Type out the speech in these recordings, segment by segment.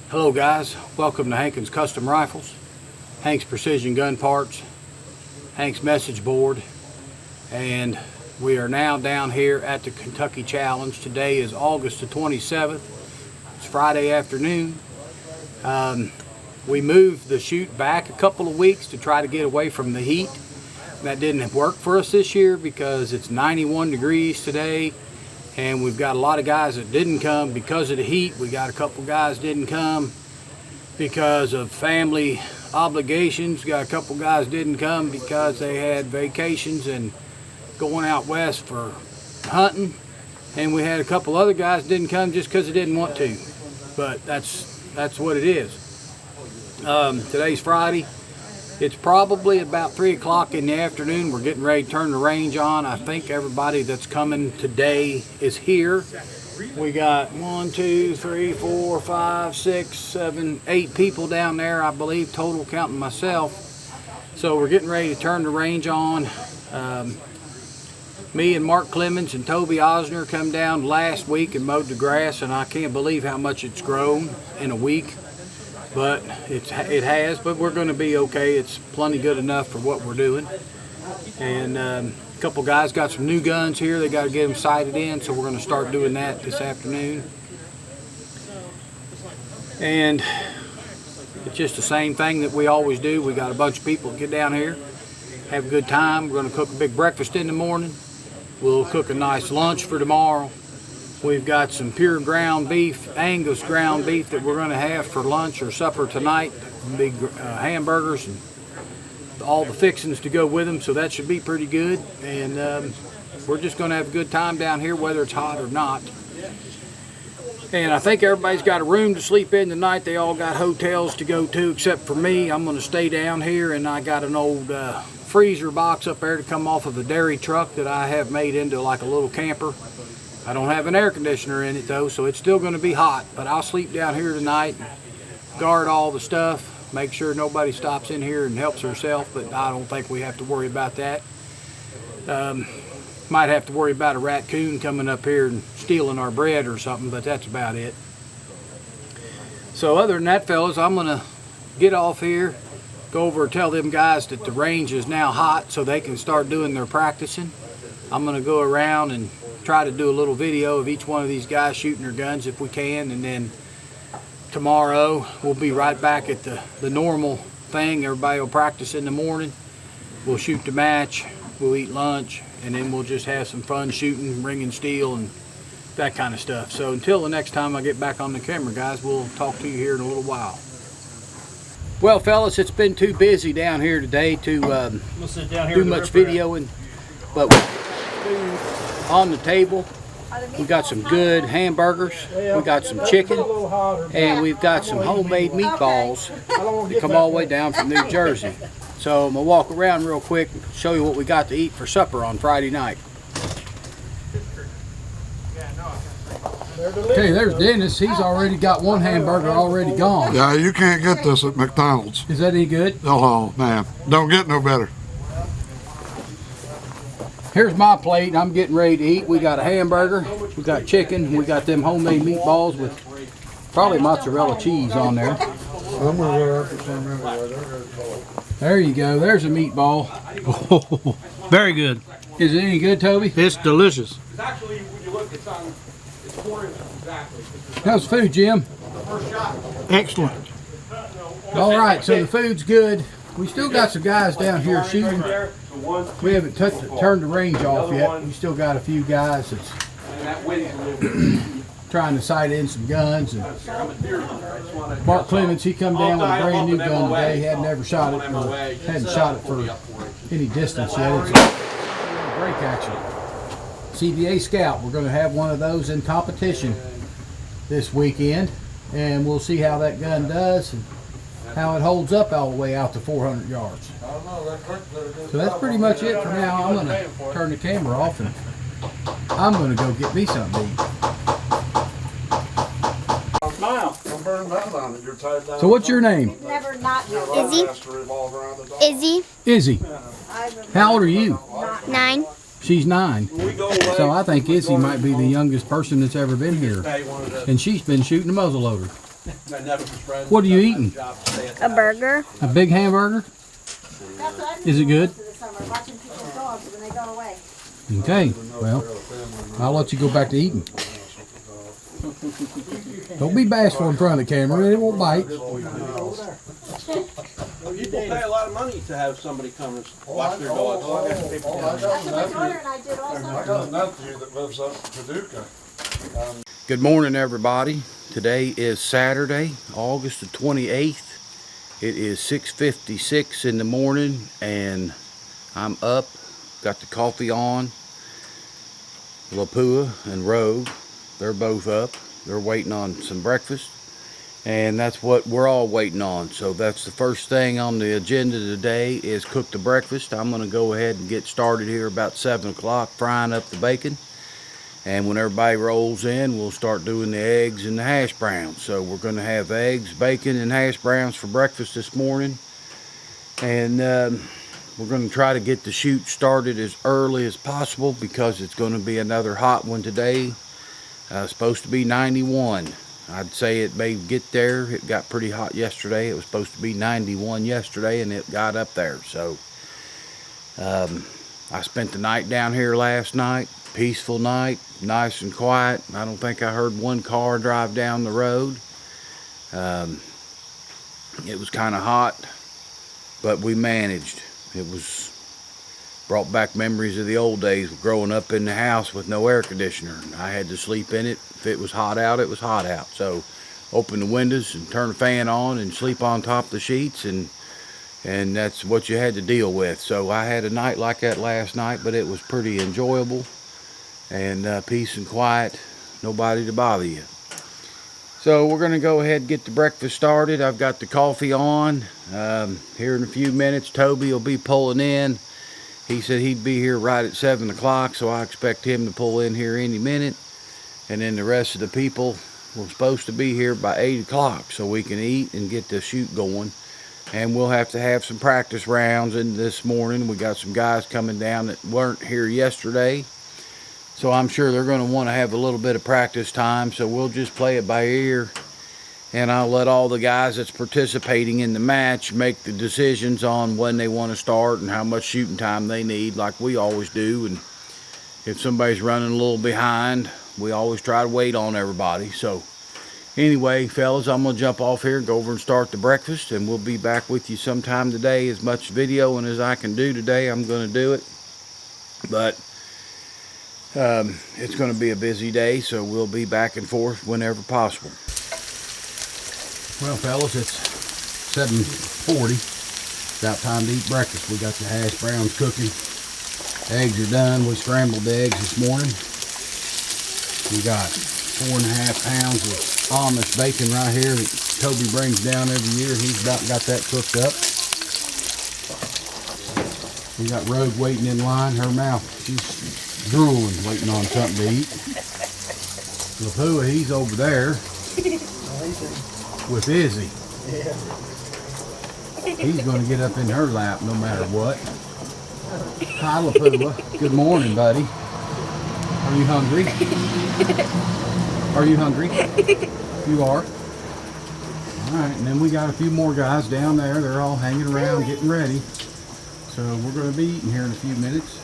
Hello guys, welcome to Hankins Custom Rifles, Hank's Precision Gun Parts, Hank's message board, and we are now down here at the Kentucky Challenge. Today is August the 27th. It's Friday afternoon. We moved the shoot back a couple of weeks to try to get away from the heat. That didn't work for us this year because it's 91 degrees today. And we've got a lot of guys that didn't come because of the heat. We got a couple guys didn't come because of family obligations. Got a couple guys didn't come because they had vacations and going out west for hunting. And we had a couple other guys didn't come just because they didn't want to. But that's what it is. Today's Friday. It's probably about 3 o'clock in the afternoon. We're getting ready to turn the range on. I think everybody that's coming today is here. We got 1, 2, 3, 4, 5, 6, 7, 8 people down there, I believe, total, counting myself. So we're getting ready to turn the range on. Me and Mark Clemens and Toby Osner come down last week and mowed the grass, and I can't believe how much it's grown in a week. But it has, but we're going to be okay. It's plenty good enough for what we're doing. And a couple guys got some new guns here. They got to get them sighted in, so we're going to start doing that this afternoon. And it's just the same thing that we always do. We got a bunch of people that get down here, have a good time. We're going to cook a big breakfast in the morning. We'll cook a nice lunch for tomorrow. We've got some pure ground beef, Angus ground beef that we're going to have for lunch or supper tonight. Big hamburgers and all the fixings to go with them, so that should be pretty good. And we're just going to have a good time down here, whether it's hot or not. And I think everybody's got a room to sleep in tonight. They all got hotels to go to, except for me. I'm going to stay down here, and I got an old freezer box up there to come off of the dairy truck that I have made into like a little camper. I don't have an air conditioner in it though, so it's still going to be hot, but I'll sleep down here tonight, guard all the stuff, make sure nobody stops in here and helps herself, but I don't think we have to worry about that. Might have to worry about a raccoon coming up here and stealing our bread or something, but that's about it. So other than that, fellas, I'm going to get off here, go over and tell them guys that the range is now hot so they can start doing their practicing. I'm going to go around and try to do a little video of each one of these guys shooting their guns if we can, and then tomorrow we'll be right back at the normal thing. Everybody will practice in the morning. We'll shoot the match, we'll eat lunch, and then we'll just have some fun shooting, ringing steel, and that kind of stuff. So until the next time I get back on the camera, guys, we'll talk to you here in a little while. Well, fellas, it's been too busy down here today to do much videoing, but food on the table. We got some good hamburgers, we got some chicken, and we've got some homemade meatballs that come all the way down from New Jersey. So I'm gonna walk around real quick and show you what we got to eat for supper on Friday night. Okay, there's Dennis. He's already got one hamburger already gone. Yeah, you can't get this at McDonald's. Is that any good? Oh man, don't get no better. Here's my plate. I'm getting ready to eat. We got a hamburger, we got chicken, we got them homemade meatballs with probably mozzarella cheese on there. I'm gonna go after some anyway. There you go. There's a meatball. Oh, very good. Is it any good, Toby? It's delicious. Actually, when you look, it's 4 inches exactly. How's the food, Jim? Excellent. All right, so the food's good. We still got some guys down here shooting. We haven't turned the range off yet. We still got a few guys that's trying to sight in some guns. And Mark Clemens, he come down with a brand new gun today. He hadn't ever shot it, or hadn't shot it for any distance yet. It's a break action. CBA Scout. We're going to have one of those in competition this weekend, and we'll see how that gun does and how it holds up all the way out to 400 yards. So that's pretty much it for now. I'm going to turn the camera off and I'm going to go get me something to eat. So what's your name? Izzy. Izzy. How old are you? 9. She's 9. So I think Izzy might be the youngest person that's ever been here. And she's been shooting a muzzleloader. What are you eating? A burger. A big hamburger? Is it good? Watching people's dogs when they go away. Okay, well, I'll let you go back to eating. Don't be bashful in front of the camera, it won't bite. People pay a lot of money to have somebody come and watch their dogs. That's what my daughter and I did I also. got a nephew that lives up in Paducah. Good morning, everybody. Today is Saturday, August the 28th. It is 6:56 in the morning, and I'm up. Got the coffee on. Lapua and Rogue, they're both up. They're waiting on some breakfast, and that's what we're all waiting on. So that's the first thing on the agenda today is cook the breakfast. I'm going to go ahead and get started here about 7 o'clock frying up the bacon. And when everybody rolls in, we'll start doing the eggs and the hash browns. So we're going to have eggs, bacon, and hash browns for breakfast this morning. And we're going to try to get the shoot started as early as possible because it's going to be another hot one today. Supposed to be 91. I'd say it may get there. It got pretty hot yesterday. It was supposed to be 91 yesterday, and it got up there. So I spent the night down here last night. Peaceful night, nice and quiet. I don't think I heard one car drive down the road. It was kind of hot, but we managed. It was brought back memories of the old days of growing up in the house with no air conditioner. I had to sleep in it. If it was hot out, it was hot out. So open the windows and turn the fan on and sleep on top of the sheets, and that's what you had to deal with. So I had a night like that last night, but it was pretty enjoyable. And peace and quiet, nobody to bother you. So we're going to go ahead and get the breakfast started. I've got the coffee on. Here in a few minutes, Toby will be pulling in. He said he'd be here right at 7 o'clock, so I expect him to pull in here any minute. And then the rest of the people were supposed to be here by 8 o'clock so we can eat and get the shoot going. And we'll have to have some practice rounds in this morning. We got some guys coming down that weren't here yesterday. So I'm sure they're going to want to have a little bit of practice time. So we'll just play it by ear. And I'll let all the guys that's participating in the match make the decisions on when they want to start and how much shooting time they need, like we always do. And if somebody's running a little behind, we always try to wait on everybody. So anyway, fellas, I'm going to jump off here and go over and start the breakfast. And we'll be back with you sometime today. As much videoing as I can do today, I'm going to do it. But it's going to be a busy day, so we'll be back and forth whenever possible. Well, fellas, it's 7:40. It's about time to eat breakfast. We got the hash browns cooking. Eggs are done. We scrambled the eggs this morning. We got 4.5 pounds of Amish bacon right here that Toby brings down every year. He's about got that cooked up. We got Rogue waiting in line. Her mouth, she's drooling, waiting on something to eat. Lapua, he's over there with Izzy. He's going to get up in her lap no matter what. Hi, Lapua. Good morning, buddy. Are you hungry? Are you hungry? You are? Alright, and then we got a few more guys down there. They're all hanging around getting ready. So we're going to be eating here in a few minutes.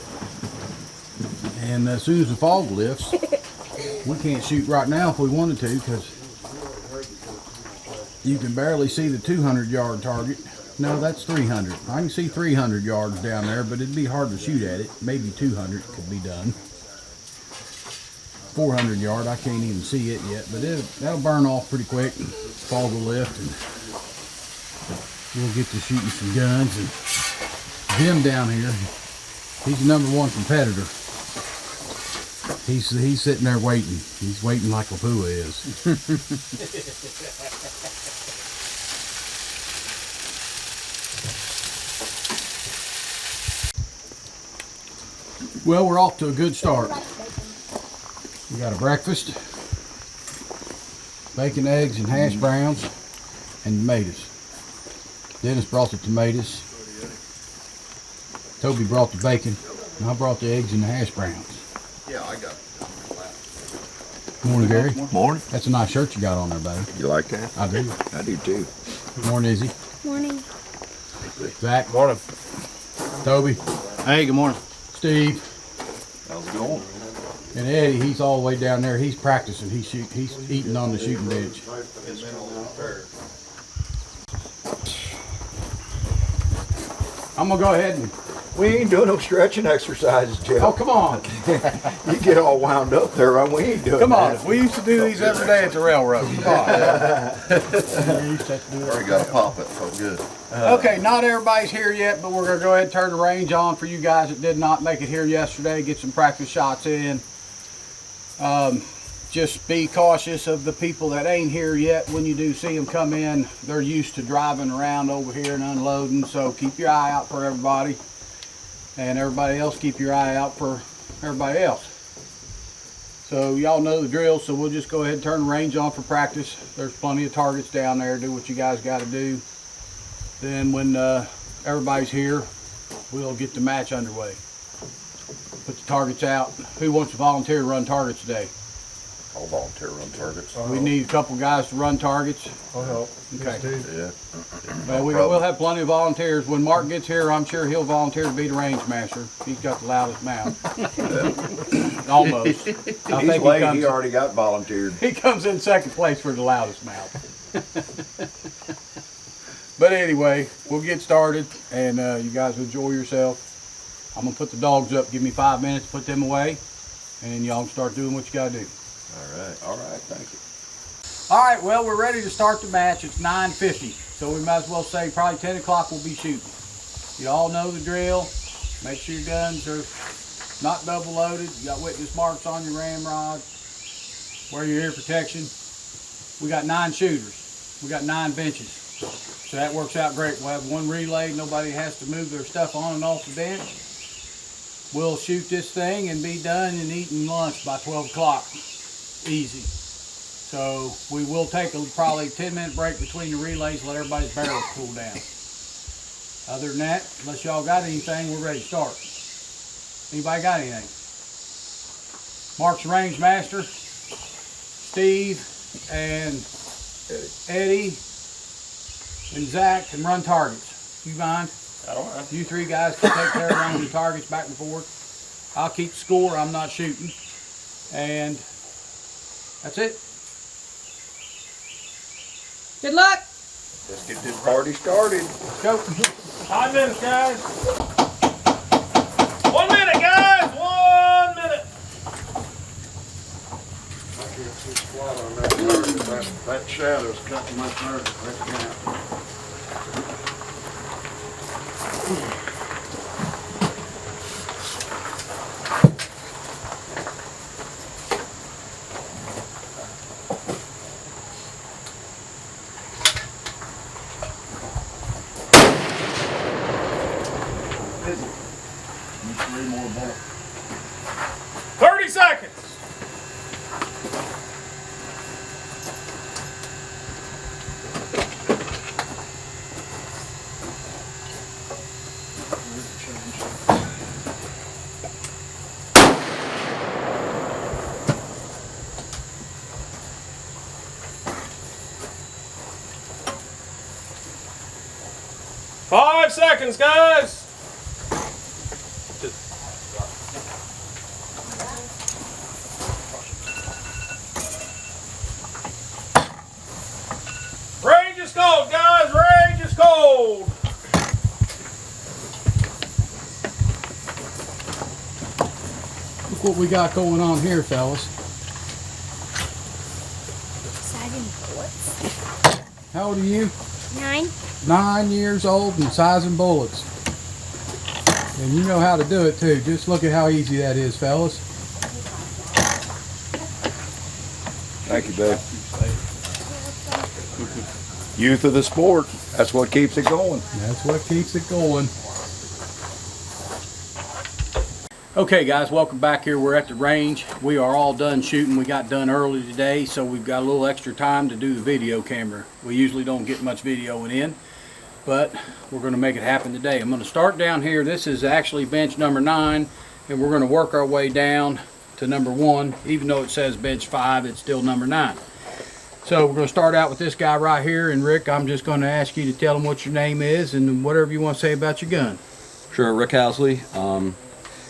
And as soon as the fog lifts, we can't shoot right now if we wanted to because you can barely see the 200-yard target. No, that's 300. I can see 300 yards down there, but it'd be hard to shoot at it. Maybe 200 could be done. 400 yard, I can't even see it yet, but that'll burn off pretty quick. Fog will lift, and we'll get to shooting some guns. And Jim down here, he's the #1 competitor. He's sitting there waiting. He's waiting like Lapua is. Well, we're off to a good start. We got a breakfast, bacon, eggs, and hash browns, and tomatoes. Dennis brought the tomatoes. Toby brought the bacon, and I brought the eggs and the hash browns. Yeah, I got it. Morning, Gary. Morning. That's a nice shirt you got on there, buddy. You like that? I do. I do too. Morning, Izzy. Morning. Zach. Morning. Toby. Hey, good morning. Steve. How's it going? And Eddie, he's all the way down there. He's practicing. He's eating on the shooting bench. I'm gonna go ahead and. We ain't doing no stretching exercises, Jeff. Oh, come on. You get all wound up there, right? We ain't doing Come that. on. We used to do these every day at the railroad. Come on. Already got to pop it. Felt good. Okay, not everybody's here yet, but we're going to go ahead and turn the range on for you guys that did not make it here yesterday. Get some practice shots in. Just be cautious of the people that ain't here yet. When you do see them come in, they're used to driving around over here and unloading, so keep your eye out for everybody. And everybody else, keep your eye out for everybody else. So y'all know the drill, so we'll just go ahead and turn the range on for practice. There's plenty of targets down there. Do what you guys got to do. Then when everybody's here, we'll get the match underway. Put the targets out. Who wants to volunteer to run targets today? I'll volunteer run targets. We need a couple guys to run targets. I'll help. Okay. Yeah. Well, we'll have plenty of volunteers. When Mark gets here, I'm sure he'll volunteer to be the range master. He's got the loudest mouth. Almost. I He's think late. He already got volunteered. he comes in second place for the loudest mouth. But anyway, we'll get started, and you guys enjoy yourself. I'm gonna put the dogs up. Give me 5 minutes to put them away, and then y'all can start doing what you gotta do. All right. Thank you. All right, well, we're ready to start the match. It's 9:50, so we might as well say probably 10 o'clock we'll be shooting. You all know the drill. Make sure your guns are not double loaded. You got witness marks on your ramrod. Wear your ear protection. We got 9 shooters. We got 9 benches. So that works out great. We'll have one relay. Nobody has to move their stuff on and off the bench. We'll shoot this thing and be done and eating lunch by 12 o'clock. Easy. So we will take a probably 10-minute break between the relays, let everybody's barrels cool down. Other than that, unless y'all got anything, we're ready to start. Anybody got anything? Mark's the range master. Steve and Eddie and Zach can run targets. You mind? I don't mind. You 3 guys can take care of running the targets back and forth. I'll keep score. I'm not shooting. And that's it. Good luck. Let's get this party started. Let's go. 5 minutes, guys. 1 minute, guys. 1 minute. I can't see squat on that bird. That shadow's cutting my nerves right now. Need 3 more bullets. 30 seconds. Five seconds, guys. Range is cold, guys. Range is cold. Look what we got going on here, fellas. Sizing bullets. How old are you? 9. 9 years old and sizing bullets. And you know how to do it too. Just look at how easy that is, fellas. Thank you, babe. Youth of the sport. That's what keeps it going. That's what keeps it going. Okay guys, welcome back here. We're at the range. We are all done shooting. We got done early today, so we've got a little extra time to do the video camera. We usually don't get much videoing in, but we're going to make it happen today. I'm going to start down here. This is actually bench number 9, and we're going to work our way down to number 1. Even though it says bench 5, it's still number 9. So we're going to start out with this guy right here, and Rick, I'm just going to ask you to tell him what your name is and whatever you want to say about your gun. Sure, Rick Housley.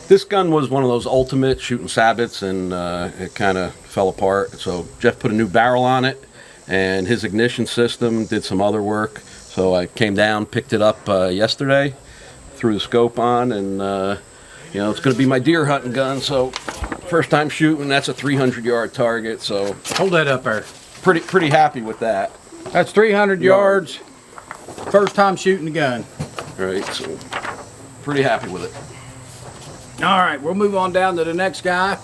This gun was one of those ultimate shooting sabots, and it kind of fell apart. So Jeff put a new barrel on it, and his ignition system did some other work. So I came down, picked it up yesterday, threw the scope on, and you know, it's going to be my deer hunting gun. So first time shooting, that's a 300-yard target. So Hold that up there. pretty happy with that. That's 300 yards. First time shooting the gun. Right, so pretty happy with it. All right, we'll move on down to the next guy.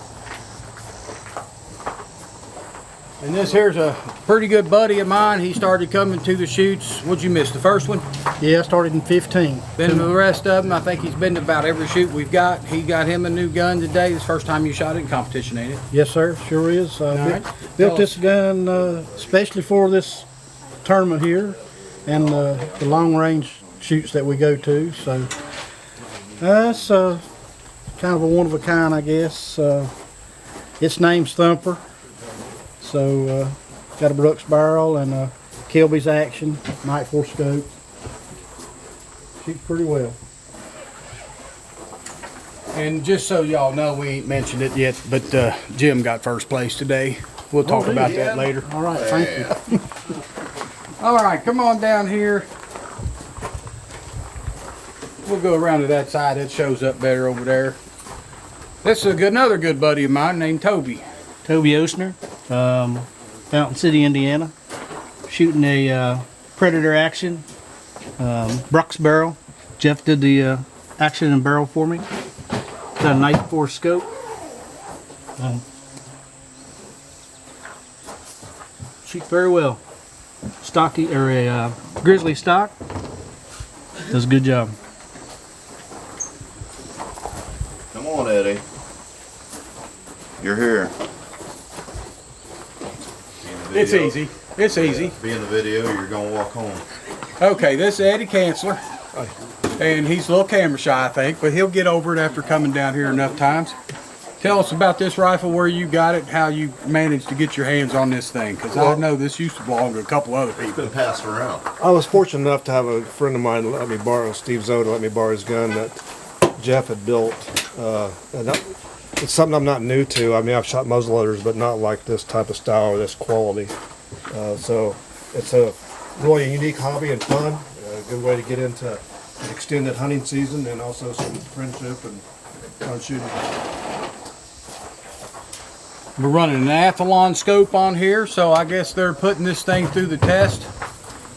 And this here's a pretty good buddy of mine. He started coming to the shoots. What'd you miss, the first one? Yeah, I started in 15. Then the rest of them, I think he's been to about every shoot we've got. He got him a new gun today. This first time you shot it in competition, ain't it? Yes, sir, sure is. right. Built this gun especially for this tournament here and the long range shoots that we go to. So it's kind of a one of a kind, I guess. Its name's Thumper. So got a Brooks barrel and Kilby's action, Night 4 scope. Shoots pretty well. And just so y'all know, we ain't mentioned it yet, but Jim got first place today. We'll talk about that later. All right, thank you. All right, come on down here. We'll go around to that side. It shows up better over there. This is another good buddy of mine named Toby. Toby Osner, Fountain City, Indiana, shooting a Predator action, Brooks barrel. Jeff did the action and barrel for me. Got a Night 4 scope. Shoots very well. Stocky or a grizzly stock. Does a good job. Come on, Eddie. You're here. It's easy. It's easy. Be in the video, you're gonna walk home. Okay, this is Eddie Kanzler. And he's a little camera shy, I think, but he'll get over it after coming down here enough times. Tell us about this rifle, where you got it, how you managed to get your hands on this thing, because I know this used to belong to a couple other It's people. been passed around. I was fortunate enough to have a friend of mine let me borrow, Steve Zoda, let me borrow his gun that Jeff had built. It's something I'm not new to. I mean, I've shot muzzleloaders, but not like this type of style or this quality. So it's a really unique hobby and fun. A good way to get into an extended hunting season and also some friendship and fun shooting. We're running an Athlon scope on here, so I guess they're putting this thing through the test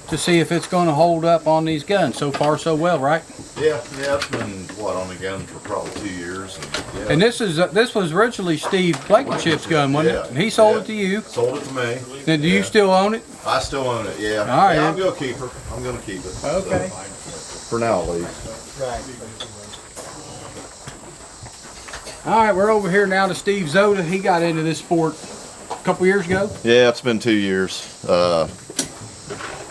to see if it's going to hold up on these guns. So far, so well, right? Yeah, it's been, on the gun for probably 2 years. And this was originally Steve Blankenship's gun, wasn't it? And he sold it to you. Sold it to me. And do you still own it? I still own it, yeah. All right. Yeah, I'm gonna keep her. I'm gonna keep it. Okay. For now, at least. All right, we're over here now to Steve Zoda. He got into this sport a couple years ago. Yeah, it's been 2 years.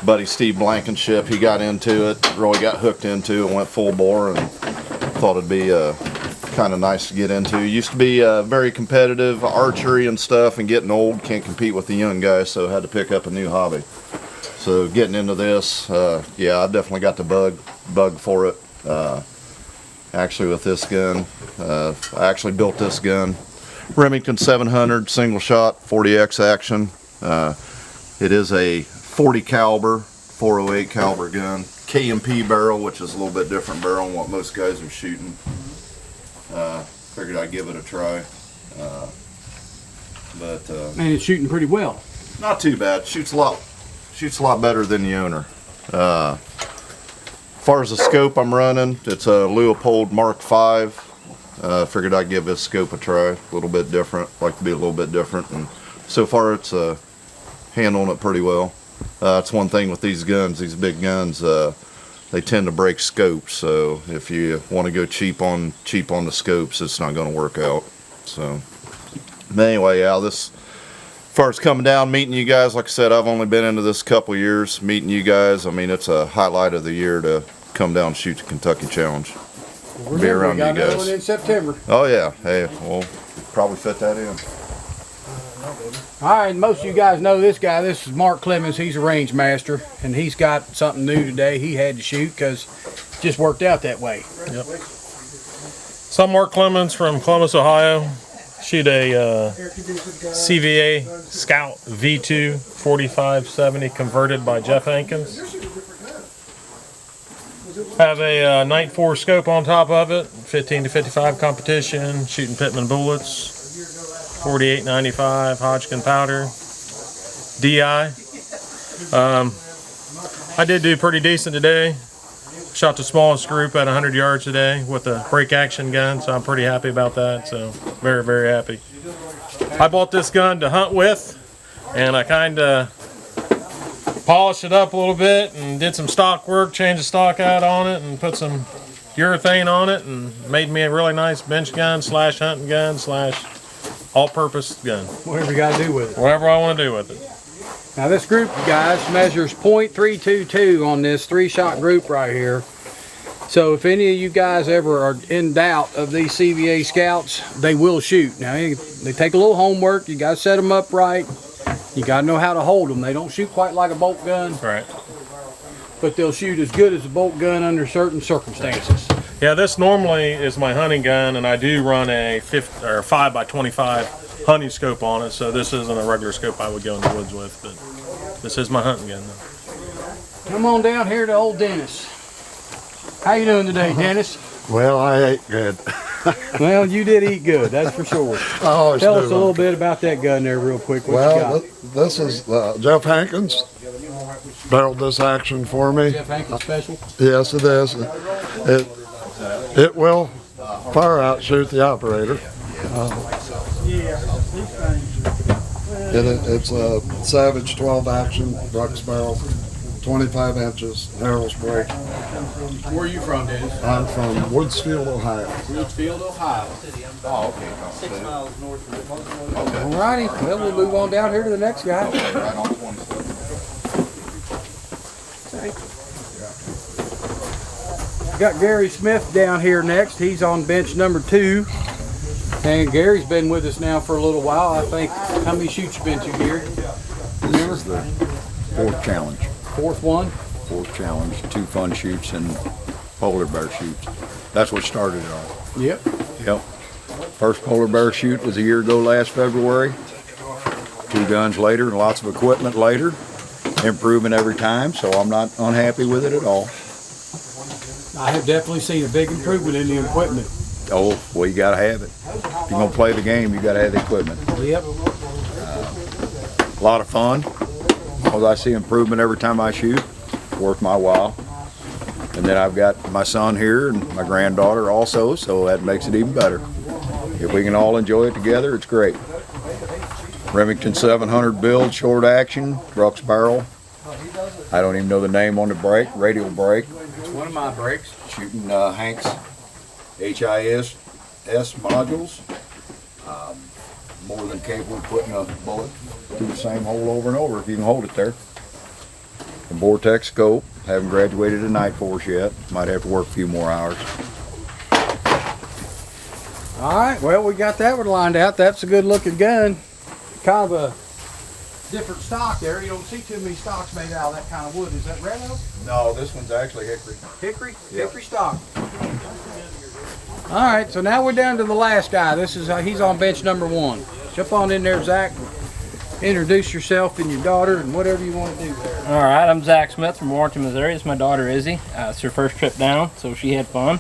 Buddy Steve Blankenship, he got into it, really got hooked into it, went full bore, and thought it'd be kind of nice to get into. Used to be very competitive, archery and stuff, and getting old, can't compete with the young guys, so had to pick up a new hobby. So getting into this, yeah, I definitely got the bug for it. Actually with this gun, I actually built this gun. Remington 700, single shot, 40X action. It is a 40 caliber, 408 caliber gun. K&P barrel, which is a little bit different barrel than what most guys are shooting. Figured I'd give it a try. And it's shooting pretty well. Not too bad. Shoots a lot better than the owner. As far as the scope I'm running, it's a Leupold Mark V. Figured I'd give this scope a try. A little bit different. Like to be a little bit different. And so far it's handling it pretty well. That's one thing with these guns, these big guns, they tend to break scopes. So if you want to go cheap on the scopes, it's not going to work out. So but anyway, yeah, this, as far as coming down, meeting you guys, like I said, I've only been into this a couple years. Meeting you guys, I mean, it's a highlight of the year to come down and shoot the Kentucky Challenge. Be around we got you another guys. one in September. Oh yeah, hey, well, probably fit that in. All right, most of you guys know this guy. This is Mark Clemens. He's a range master, and he's got something new today. He had to shoot because it just worked out that way. Yep. So I'm Mark Clemens from Columbus, Ohio. Shoot a CVA Scout V2 4570 converted by Jeff Hankins. Have a Night 4 scope on top of it, 15 to 55 competition, shooting Pittman bullets, 4895 Hodgkin powder, DI. I did do pretty decent today. Shot the smallest group at 100 yards today with a break action gun, so I'm pretty happy about that. So very, very happy. I bought this gun to hunt with, and I kind of polished it up a little bit and did some stock work, changed the stock out on it, and put some urethane on it, and made me a really nice bench gun slash hunting gun slash all-purpose gun. Whatever you got to do with it. Whatever I want to do with it. Now this group, guys, measures .322 on this 3-shot group right here. So if any of you guys ever are in doubt of these CVA Scouts, they will shoot. Now they take a little homework. You got to set them up right. You got to know how to hold them. They don't shoot quite like a bolt gun. Right. But they'll shoot as good as a bolt gun under certain circumstances. Yeah, this normally is my hunting gun, and I do run a 5 by 25 hunting scope on it, so this isn't a regular scope I would go in the woods with, but this is my hunting gun though. Come on down here to old Dennis. How you doing today, Dennis? Well, I ate good. Well, you did eat good, that's for sure. Tell us a little bit about that gun there real quick. What you got? This is Jeff Hankins. Barreled this action for me. Jeff Hankins special? Yes, it is. It will fire out shoot the operator. It's a Savage 12 action, Brooks barrel, 25 inches, Harrell's brake. Where are you from, Dennis? I'm from Woodsfield, Ohio. Woodsfield, Ohio. Oh, okay. 6 miles north of the Alrighty, well we'll move on down here to the next guy. Right on 27. Got Gary Smith down here next. He's on bench number 2. And Gary's been with us now for a little while. I think, how many shoots you been to, Gary? Remember? This is the 4th challenge. 4th one? 4th challenge, 2 fun shoots and polar bear shoots. That's what started it all. Yep. Yep. First polar bear shoot was a year ago last February. 2 guns later and lots of equipment later. Improving every time, so I'm not unhappy with it at all. I have definitely seen a big improvement in the equipment. Oh, well, you gotta have it. If you're gonna play the game, you gotta have the equipment. Yep. A lot of fun. Because I see improvement every time I shoot. Worth my while. And then I've got my son here and my granddaughter also, so that makes it even better. If we can all enjoy it together, it's great. Remington 700 build, short action, Brooks barrel. I don't even know the name on the brake, radial brake. It's one of my brakes. Shooting Hank's HIS modules. More than capable of putting a bullet through the same hole over and over if you can hold it there. The Vortex scope, haven't graduated to Night Force yet. Might have to work a few more hours. Alright, well we got that one lined out. That's a good looking gun. Kind of a different stock there. You don't see too many stocks made out of that kind of wood. Is that red oak? No, this one's actually hickory. Hickory? Yep. Hickory stock. Alright, so now we're down to the last guy. This is he's on bench number 1. Jump on in there, Zach. Introduce yourself and your daughter and whatever you want to do there. All right, I'm Zach Smith from Warrenton, Missouri. It's my daughter Izzy. It's her first trip down, so she had fun.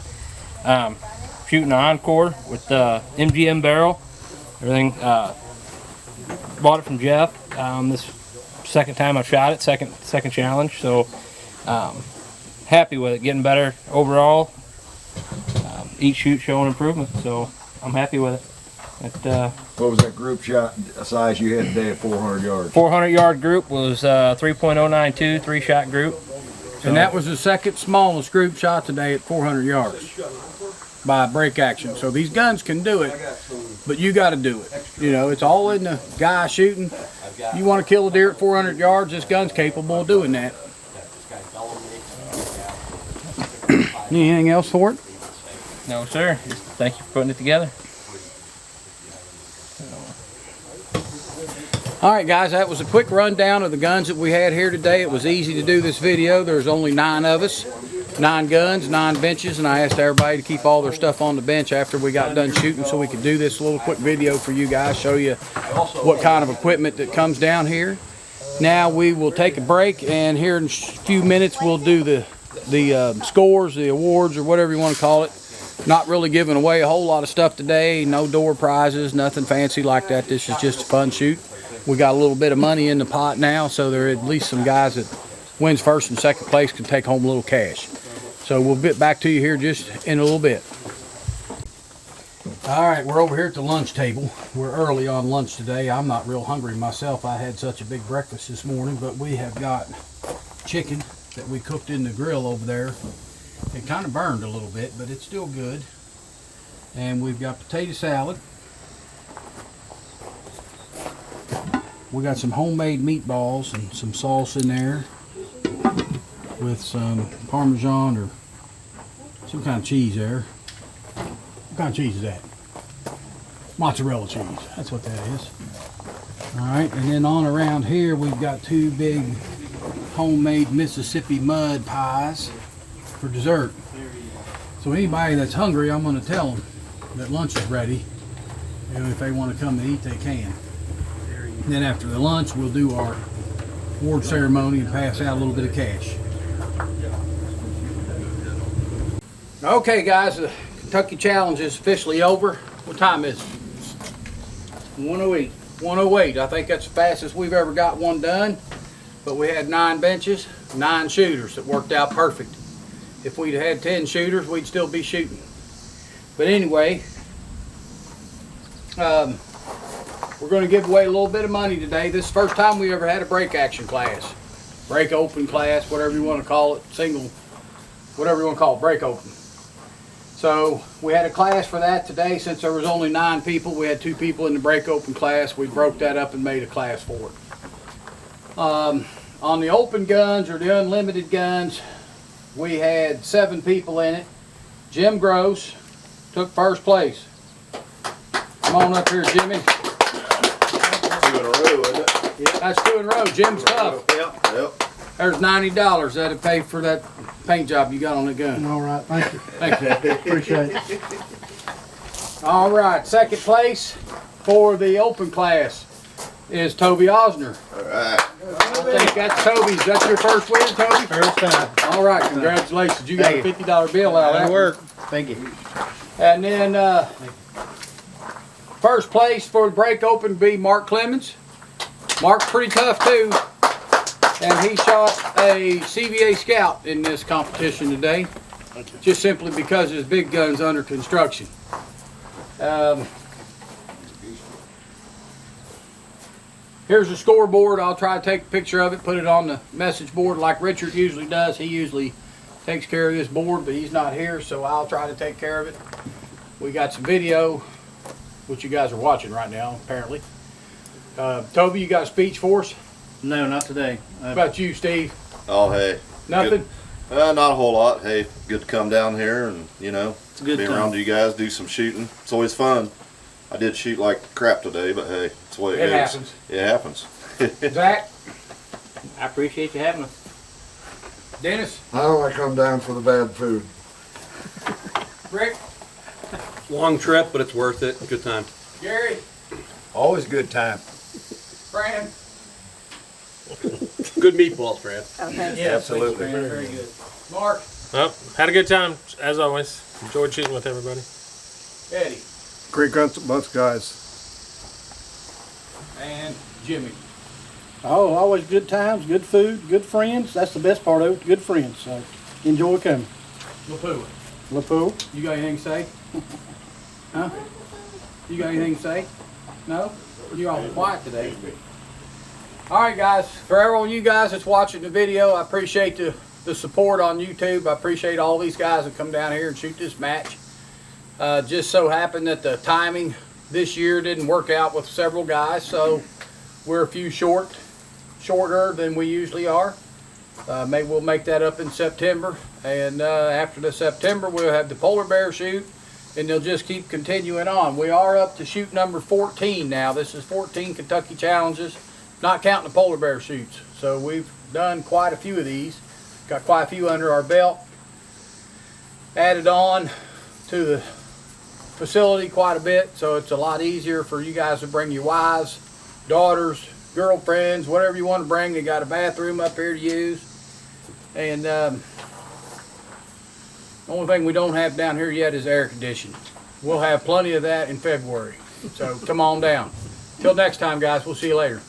Shooting an Encore with the MGM barrel. Everything. Bought it from Jeff. This second time I've shot it, second challenge. So happy with it, getting better overall. Each shoot showing improvement, so I'm happy with it. What was that group shot size you had today at 400 yards? 400 yard group was 3.092, 3-shot group. So, and that was the second smallest group shot today at 400 yards by break action. So these guns can do it, but you got to do it. You know, it's all in the guy shooting. You want to kill a deer at 400 yards, this gun's capable of doing that. Anything else for it? No, sir. Thank you for putting it together. All right, guys, that was a quick rundown of the guns that we had here today. It was easy to do this video. There's only 9 of us, 9 guns, 9 benches, and I asked everybody to keep all their stuff on the bench after we got done shooting so we could do this little quick video for you guys, show you what kind of equipment that comes down here. Now we will take a break, and here in a few minutes we'll do the scores, the awards, or whatever you want to call it. Not really giving away a whole lot of stuff today, no door prizes, nothing fancy like that. This is just a fun shoot. We got a little bit of money in the pot now, so there are at least some guys that wins first and second place can take home a little cash. So we'll get back to you here just in a little bit. All right, we're over here at the lunch table. We're early on lunch today. I'm not real hungry myself. I had such a big breakfast this morning, but we have got chicken that we cooked in the grill over there. It kind of burned a little bit, but it's still good. And we've got potato salad. We got some homemade meatballs and some sauce in there with some Parmesan or some kind of cheese there. What kind of cheese is that? Mozzarella cheese. That's what that is. Alright, and then on around here we've got 2 big homemade Mississippi mud pies for dessert. So anybody that's hungry, I'm going to tell them that lunch is ready. And if they want to come and eat, they can. And then after the lunch, we'll do our award ceremony and pass out a little bit of cash. Okay, guys, the Kentucky Challenge is officially over. What time is it? 1:08. 1:08. I think that's the fastest we've ever got one done. But we had 9 benches, 9 shooters. It worked out perfect. If we'd had 10 shooters, we'd still be shooting. But anyway, we're going to give away a little bit of money today. This is the first time we ever had a break action class. Break open class, whatever you want to call it. Single, whatever you want to call it, break open. So we had a class for that today. Since there was only 9 people, we had 2 people in the break open class. We broke that up and made a class for it. On the open guns or the unlimited guns, we had 7 people in it. Jim Gross took first place. Come on up here, Jimmy. 2 in a row, isn't it? Yeah, that's 2 in a row. Jim's tough. Yep. There's $90. That'll pay for that paint job you got on the gun. All right, thank you. Thank you. Appreciate it. All right, second place for the open class is Toby Osner. All right. I think that's Toby's. That's your first win, Toby? First time. All right, congratulations. You got a $50 bill out of that. Work. Thank you. And then first place for the break open be Mark Clemens. Mark's pretty tough too. And he shot a CVA Scout in this competition today. Just simply because his big gun's under construction. Here's the scoreboard. I'll try to take a picture of it, put it on the message board like Richard usually does. He usually takes care of this board, but he's not here, so I'll try to take care of it. We got some video, which you guys are watching right now, apparently. Toby, you got a speech for us? No, not today. What about you, Steve? Oh, hey. Nothing? Good. Not a whole lot. Hey, good to come down here and, you know, It's a good be time. around you guys, do some shooting. It's always fun. I did shoot like crap today, but hey, it's the way it It goes. happens. It happens. Zach? I appreciate you having us. Dennis? I only come down for the bad food. Rick? Long trip, but it's worth it. Good time. Gary? Always good time. Fran? Good meatballs, Fran. Okay. Yeah, Absolutely. Very good. Mark? Well, had a good time, as always. Enjoyed shooting with everybody. Eddie? Great bunch, guys. And Jimmy? Oh, always good times, good food, good friends. That's the best part of it, good friends. So enjoy coming. LaPoo? LaPoo. You got anything to say? Huh? You got anything to say? No? You're all quiet today. Alright guys, for everyone of you guys that's watching the video, I appreciate the support on YouTube. I appreciate all these guys that come down here and shoot this match. Just so happened that the timing this year didn't work out with several guys, so we're a few shorter than we usually are. Maybe we'll make that up in September, and after the September we'll have the polar bear shoot, and they'll just keep continuing on. We are up to shoot number 14 now. This is 14 Kentucky Challenges. not counting the polar bear shoots. So we've done quite a few of these. Got quite a few under our belt. Added on to the facility quite a bit, so it's a lot easier for you guys to bring your wives, daughters, girlfriends, whatever you want to bring. They got a bathroom up here to use. And the only thing we don't have down here yet is air conditioning. We'll have plenty of that in February. So come on down. Till next time, guys, we'll see you later.